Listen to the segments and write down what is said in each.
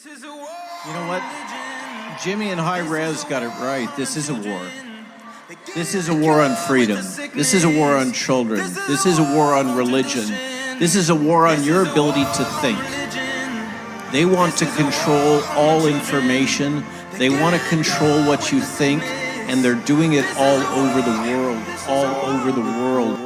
You know what? Jimmy and High Res got it right. This is a war. This is a war on freedom. This is a war on children. This is a war on religion. This is a war on your ability to think. They want to control all information. They want to control what you think, and they're doing it all over the world. All over the world.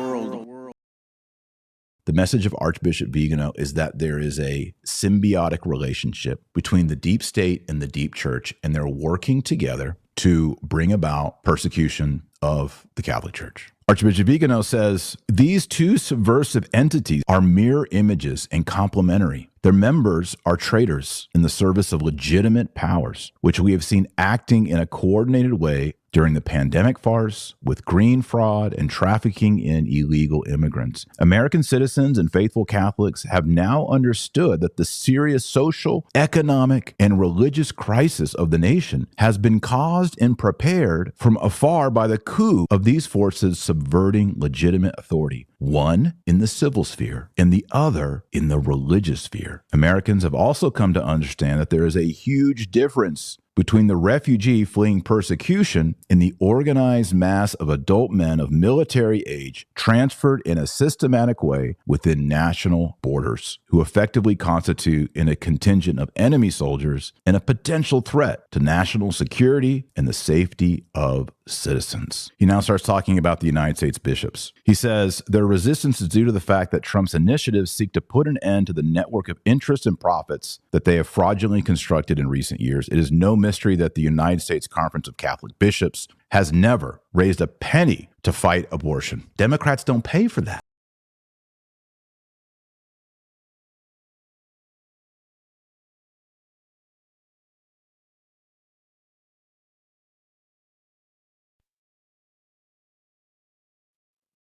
The message of Archbishop Vigano is that there is a symbiotic relationship between the deep state and the deep church, and they're working together to bring about persecution of the Catholic Church. Archbishop Vigano says these two subversive entities are mirror images and complementary. Their members are traitors in the service of legitimate powers, which we have seen acting in a coordinated way during the pandemic farce with green fraud and trafficking in illegal immigrants. American citizens and faithful Catholics have now understood that the serious social, economic, and religious crisis of the nation has been caused and prepared from afar by the coup of these forces subverting legitimate authority, one in the civil sphere and the other in the religious sphere. Americans have also come to understand that there is a huge difference between the refugee fleeing persecution and the organized mass of adult men of military age transferred in a systematic way within national borders, who effectively constitute in a contingent of enemy soldiers and a potential threat to national security and the safety of citizens. He now starts talking about the United States bishops. He says their resistance is due to the fact that Trump's initiatives seek to put an end to the network of interests and profits that they have fraudulently constructed in recent years. It is no mystery that the United States Conference of Catholic Bishops has never raised a penny to fight abortion. Democrats don't pay for that.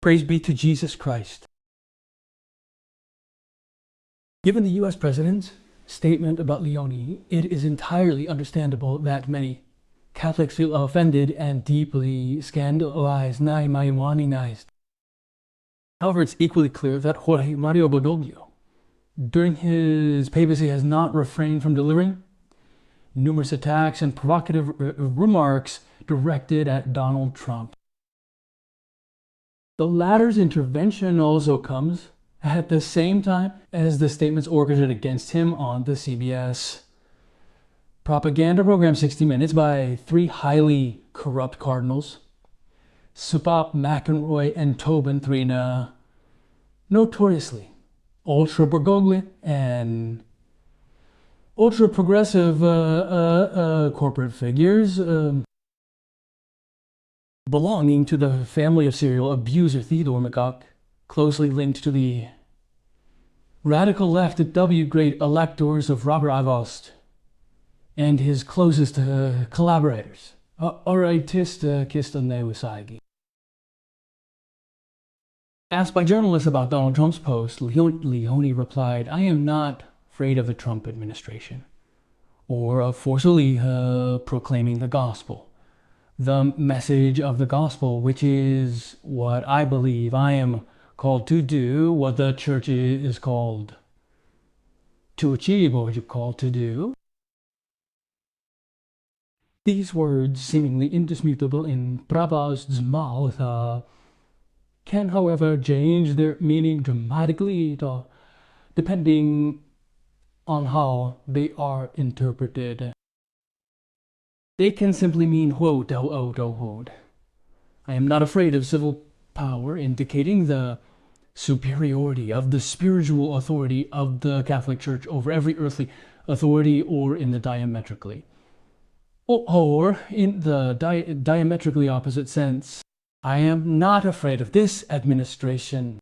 Praise be to Jesus Christ. Given the U.S. President's statement about Leone, it is entirely understandable that many Catholics feel offended and deeply scandalized. However, it's equally clear that Jorge Mario Bergoglio, during his papacy, has not refrained from delivering numerous attacks and provocative remarks directed at Donald Trump. The latter's intervention also comes at the same time as the statements orchestrated against him on the CBS propaganda program 60 Minutes by three highly corrupt cardinals, Supap, McEnroy, and Tobin, three notoriously ultra-Bergoglian and ultra-progressive corporate figures belonging to the family of serial abuser Theodore McGock, closely linked to the radical left W-grade electors of Robert Ivost and his closest collaborators. Asked by journalists about Donald Trump's post, Leone replied, "I am not afraid of the Trump administration or of forcefully proclaiming the gospel. The message of the gospel, which is what I believe I am called to do, what the church is called to achieve, what you're called to do." These words, seemingly indisputable in Pravost's mouth, can, however, change their meaning dramatically depending on how they are interpreted. They can simply mean "hod." I am not afraid of civil power, indicating the superiority of the spiritual authority of the Catholic Church over every earthly authority, or in the diametrically opposite sense. I am not afraid of this administration.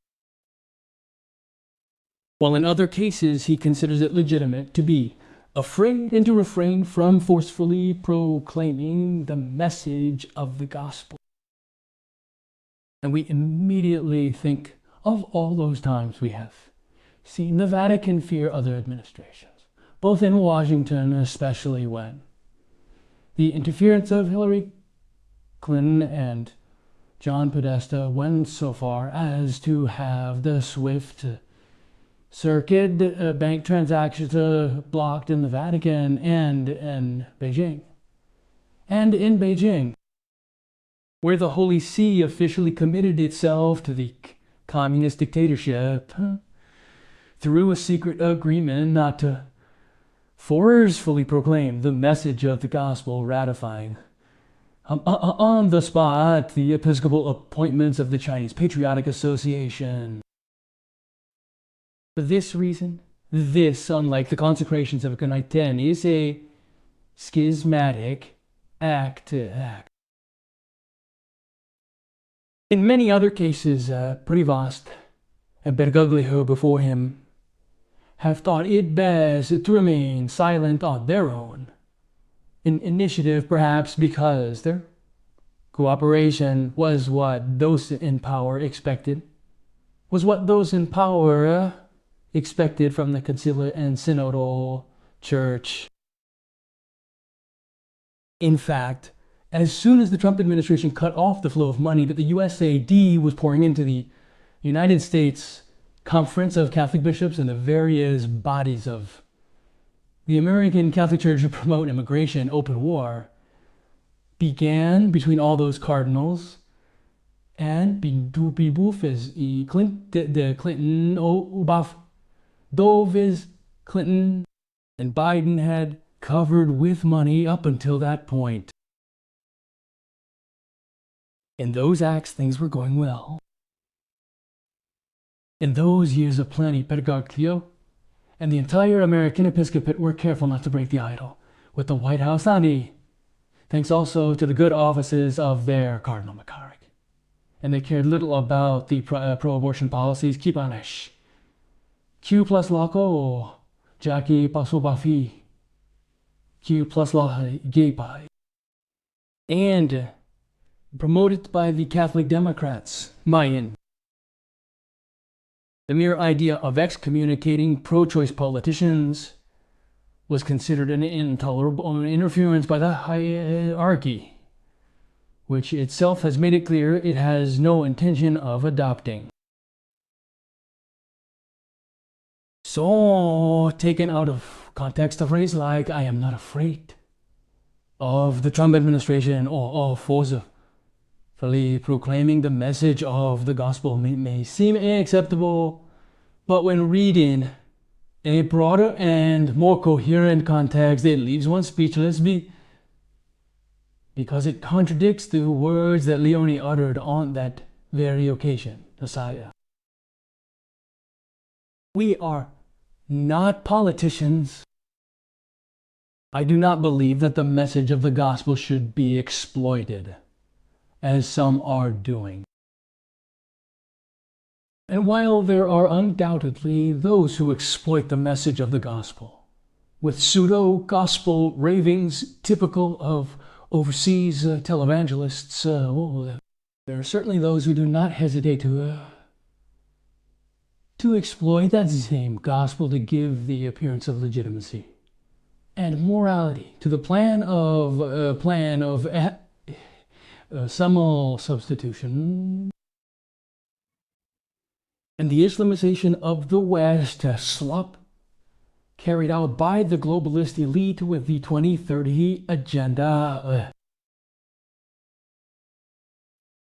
While in other cases he considers it legitimate to be afraid and to refrain from forcefully proclaiming the message of the gospel. And we immediately think of all those times we have seen the Vatican fear other administrations, both in Washington, especially when the interference of Hillary Clinton and John Podesta went so far as to have the swift circuit, bank transactions blocked in the Vatican and in Beijing. And in Beijing, where the Holy See officially committed itself to the communist dictatorship through a secret agreement not to forcefully proclaim the message of the gospel, ratifying on the spot the episcopal appointments of the Chinese Patriotic Association. For this reason, this, unlike the consecrations of Night 10, is a schismatic act to act. In many other cases, Prevost and Bergoglio before him have thought it best to remain silent on their own. An initiative perhaps because their cooperation was what those in power expected, from the conciliar and synodal church. In fact, as soon as the Trump administration cut off the flow of money that the USAID was pouring into the United States Conference of Catholic Bishops and the various bodies of the American Catholic Church to promote immigration, open war began between all those cardinals and Clinton and Biden had covered with money up until that point. In those acts, things were going well. In those years of plenty, Bergoglio and the entire American episcopate were careful not to break the idol with the White House thanks also to the good offices of their Cardinal McCarrick. And they cared little about the pro-abortion policies. Kipanesh, Q plus Lako, Jackie Pasubafi, Q plus La Gaypai, and promoted by the Catholic Democrats, Mayan. The mere idea of excommunicating pro-choice politicians was considered an intolerable interference by the hierarchy, which itself has made it clear it has no intention of adopting. So, taken out of context, a phrase like, I am not afraid of the Trump administration or forcefully proclaiming the message of the gospel may seem acceptable, but when reading a broader and more coherent context, it leaves one speechless because it contradicts the words that Leone uttered on that very occasion. Messiah. We are not politicians. I do not believe that the message of the gospel should be exploited, as some are doing. And while there are undoubtedly those who exploit the message of the gospel with pseudo-gospel ravings typical of overseas televangelists, there are certainly those who do not hesitate to exploit that same gospel to give the appearance of legitimacy and morality to the plan of seminal substitution and the Islamization of the West, a slop carried out by the globalist elite with the 2030 agenda.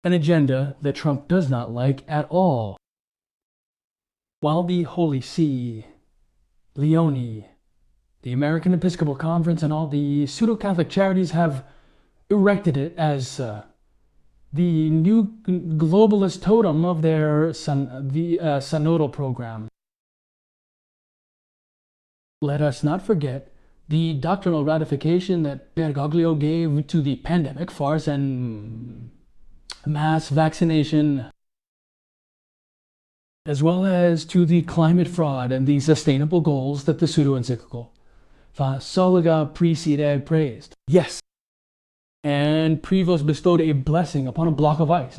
An agenda that Trump does not like at all. While the Holy See, Leone, the American Episcopal Conference, and all the pseudo-Catholic charities have erected it as the new globalist totem of their synodal program. Let us not forget the doctrinal ratification that Bergoglio gave to the pandemic farce and mass vaccination, as well as to the climate fraud and the sustainable goals that the pseudo-encyclical Soliga Precede praised. Yes. And Prevost bestowed a blessing upon a block of ice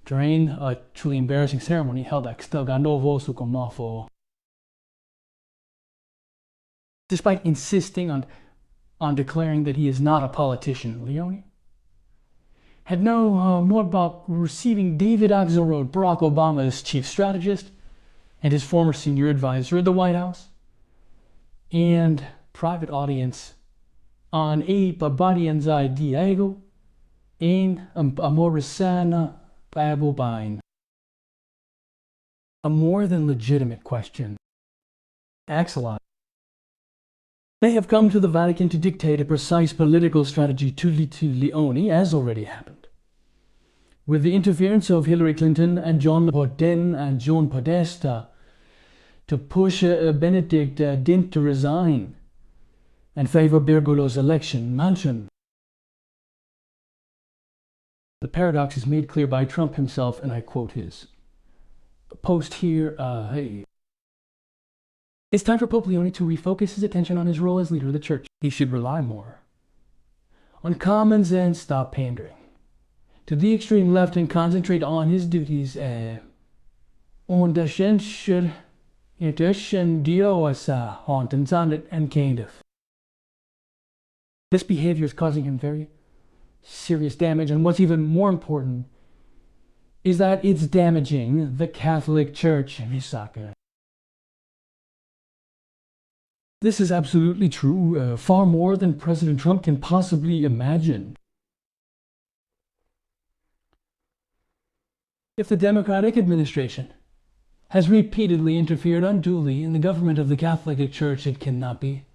during a truly embarrassing ceremony held at Stelganovo Sukomnofo. Despite insisting on declaring that he is not a politician, Leone had known more about receiving David Axelrod, Barack Obama's chief strategist and his former senior advisor at the White House, and private audience on a pabadian Diego in Amorisana Babobine. A more than legitimate question. Axelrod may have come to the Vatican to dictate a precise political strategy to Leone, as already happened. With the interference of Hillary Clinton and John Podesta to push Benedict Dint to resign and favor Bergolo's election mansion. The paradox is made clear by Trump himself, and I quote his post here, hey. It's time for Pope Leone to refocus his attention on his role as leader of the Church. He should rely more on common sense, stop pandering to the extreme left, and concentrate on his duties on the censure, intention, diosa, hauntensandet, and kind. This behavior is causing him very serious damage, and what's even more important is that it's damaging the Catholic Church. This is absolutely true, far more than President Trump can possibly imagine. If the Democratic administration has repeatedly interfered unduly in the government of the Catholic Church, it cannot be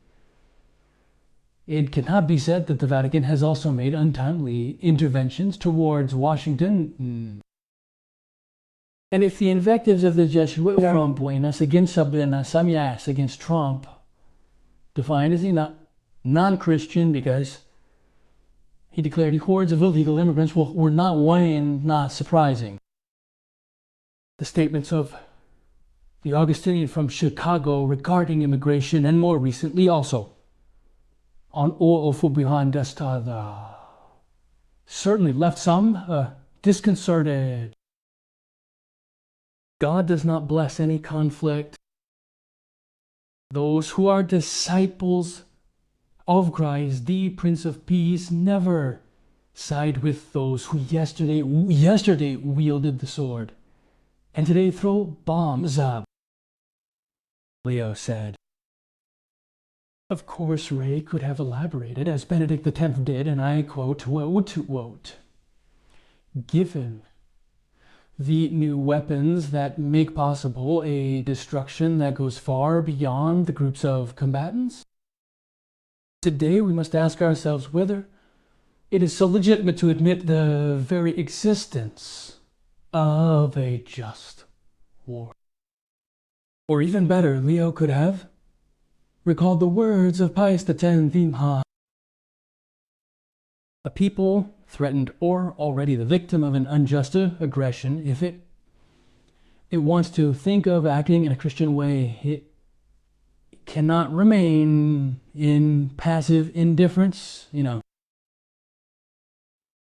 said that the Vatican has also made untimely interventions towards Washington. And if the invectives of the Jesuit from Buenos against Samias against Trump, defined as a non-Christian because he declared hordes of illegal immigrants, were not surprising. The statements of the Augustinian from Chicago regarding immigration, and more recently also on behind certainly left some disconcerted. God does not bless any conflict. Those who are disciples of Christ, the Prince of Peace, never side with those who yesterday wielded the sword and today throw bombs up. Leo said. Of course, Ray could have elaborated, as Benedict X did, and I quote, quote, given the new weapons that make possible a destruction that goes far beyond the groups of combatants, today we must ask ourselves whether it is so legitimate to admit the very existence of a just war. Or even better, Leo could have recalled the words of Pius X, a people threatened or already the victim of an unjust aggression, if it wants to think of acting in a Christian way, it cannot remain in passive indifference,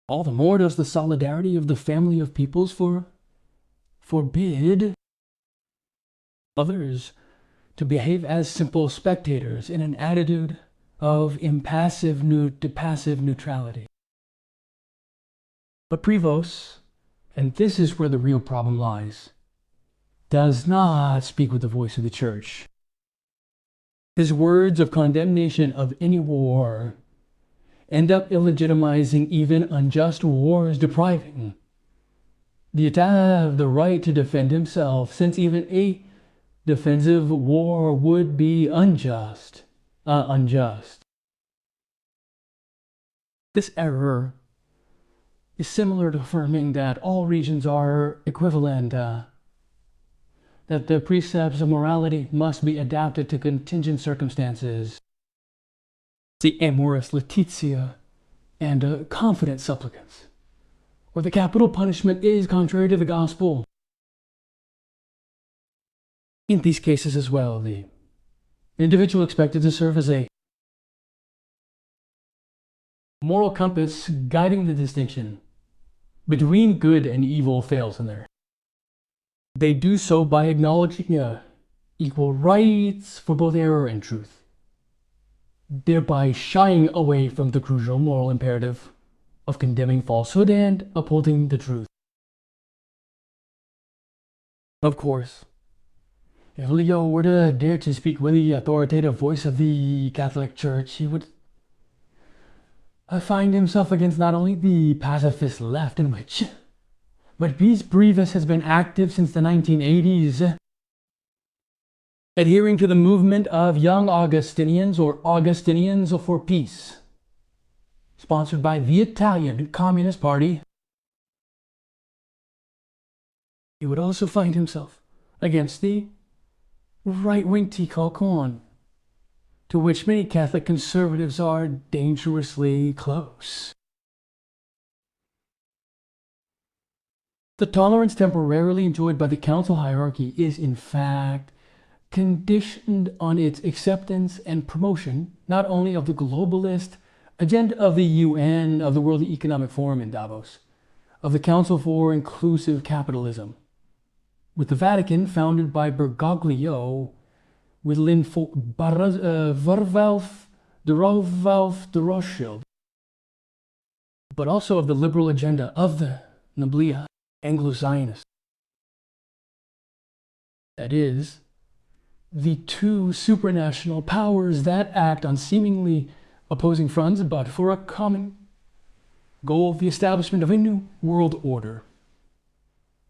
All the more does the solidarity of the family of peoples forbid others to behave as simple spectators in an attitude of passive neutrality. But Prevost, and this is where the real problem lies, does not speak with the voice of the Church. His words of condemnation of any war end up illegitimizing even unjust wars, depriving the attacker of the right to defend himself, since even a defensive war would be unjust. This error is similar to affirming that all regions are equivalent, that the precepts of morality must be adapted to contingent circumstances. The amoris laetitia and confident supplicants, or the capital punishment is contrary to the gospel. In these cases as well, the individual expected to serve as a moral compass guiding the distinction between good and evil fails in there. They do so by acknowledging equal rights for both error and truth, thereby shying away from the crucial moral imperative of condemning falsehood and upholding the truth. Of course, if Leo were to dare to speak with the authoritative voice of the Catholic Church, he would find himself against not only the pacifist left, in which, but Peace Brevis has been active since the 1980s, adhering to the movement of Young Augustinians or Augustinians for Peace, sponsored by the Italian Communist Party. He would also find himself against the right-wing Ticalcon, to which many Catholic conservatives are dangerously close. The tolerance temporarily enjoyed by the council hierarchy is, in fact, conditioned on its acceptance and promotion not only of the globalist agenda of the UN, of the World Economic Forum in Davos, of the Council for Inclusive Capitalism, with the Vatican founded by Bergoglio, with Verwelf de Rothschild, but also of the liberal agenda of the Noblia Anglo-Zionists. That is, the two supranational powers that act on seemingly opposing fronts, but for a common goal of the establishment of a new world order,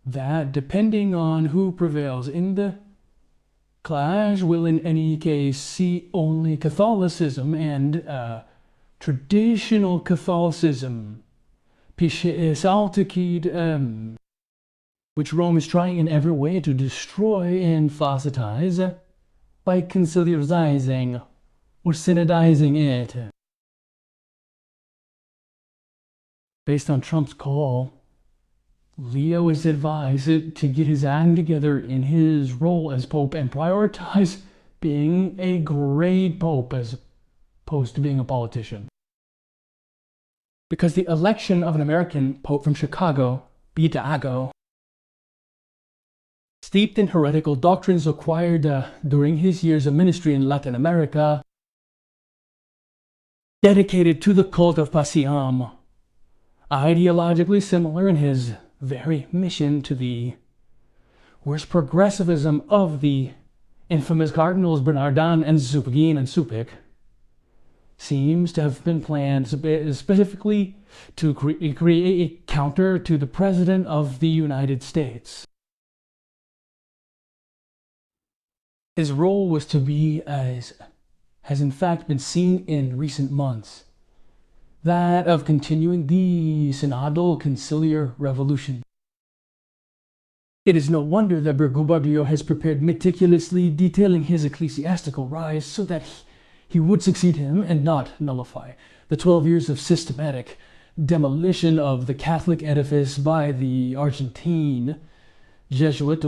that, depending on who prevails in the clash, will in any case see only Catholicism and traditional Catholicism, which Rome is trying in every way to destroy and fossilize by conciliarizing or synodizing it. Based on Trump's call, Leo is advised to get his act together in his role as Pope and prioritize being a great Pope as opposed to being a politician. Because the election of an American Pope from Chicago, Vigano, steeped in heretical doctrines acquired during his years of ministry in Latin America, dedicated to the cult of Pasiam, ideologically similar in his very mission to the worst progressivism of the infamous Cardinals Bernardin and Zupagin and Supik, seems to have been planned specifically to create a counter to the President of the United States. His role was to be, as has in fact been seen in recent months, that of continuing the synodal conciliar revolution. It is no wonder that Bergoglio has prepared meticulously detailing his ecclesiastical rise so that he would succeed him and not nullify the 12 years of systematic demolition of the Catholic edifice by the Argentine Jesuit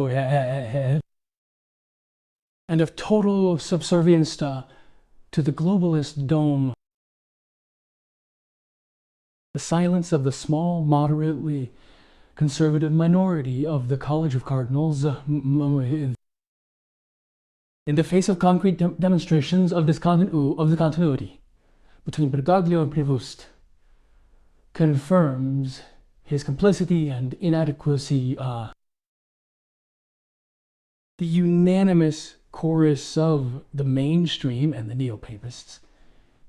and of total subservience to the globalist dome. The silence of the small, moderately conservative minority of the College of Cardinals in the face of concrete demonstrations of the continuity between Bergoglio and Prevost confirms his complicity and inadequacy. The unanimous chorus of the mainstream and the neo-papists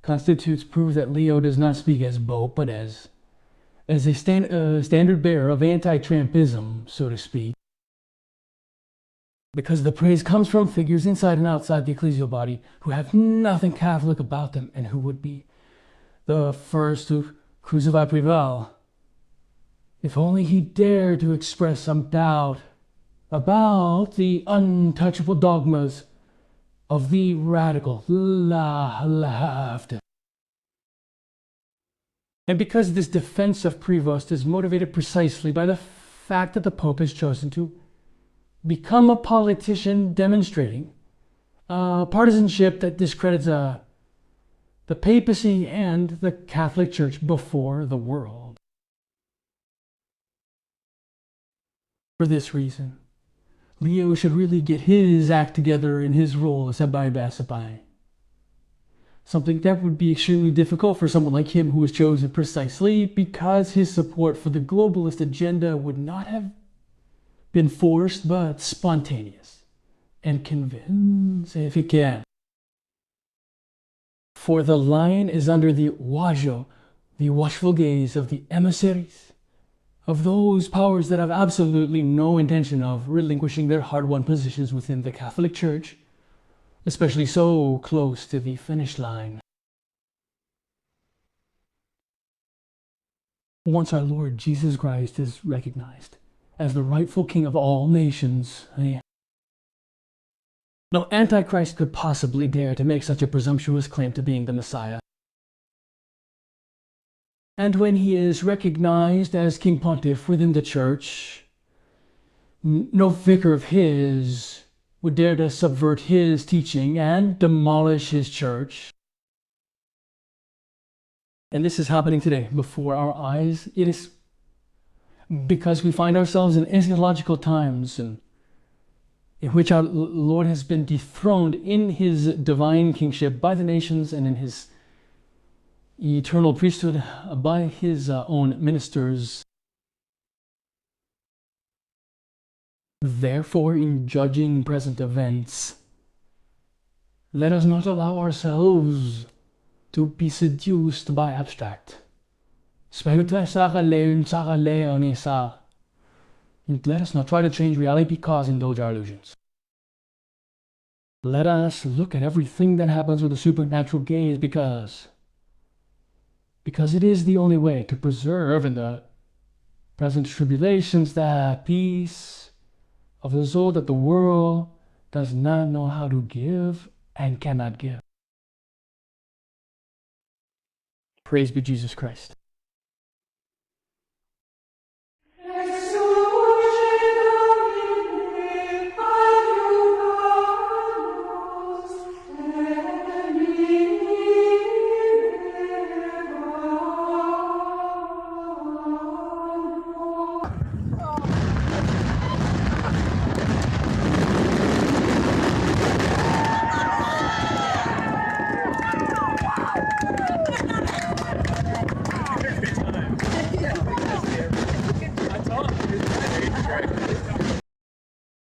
constitutes proof that Leo does not speak as Pope, but as a standard bearer of anti-Trumpism, so to speak, because the praise comes from figures inside and outside the ecclesial body who have nothing Catholic about them and who would be the first to crucify Preval if only he dared to express some doubt about the untouchable dogmas of the radical left. And because this defense of Prevost is motivated precisely by the fact that the Pope has chosen to become a politician demonstrating partisanship that discredits the papacy and the Catholic Church before the world. For this reason, Leo should really get his act together in his role as Sabay Basabay. something that would be extremely difficult for someone like him who was chosen precisely because his support for the globalist agenda would not have been forced but spontaneous and convinced if he can. For the lion is under the wajo, the watchful gaze of the emissaries, of those powers that have absolutely no intention of relinquishing their hard-won positions within the Catholic Church, especially so close to the finish line. Once our Lord Jesus Christ is recognized as the rightful King of all nations, no Antichrist could possibly dare to make such a presumptuous claim to being the Messiah. And when he is recognized as King Pontiff within the Church, no vicar of his would dare to subvert his teaching and demolish his church. And this is happening today before our eyes. It is because we find ourselves in eschatological times in which our Lord has been dethroned in his divine kingship by the nations and in his eternal priesthood by his own ministers. Therefore, in judging present events, let us not allow ourselves to be seduced by abstract. Let us not try to change reality because indulge our illusions. Let us look at everything that happens with a supernatural gaze because it is the only way to preserve in the present tribulations that peace of the soul that the world does not know how to give and cannot give. Praise be Jesus Christ.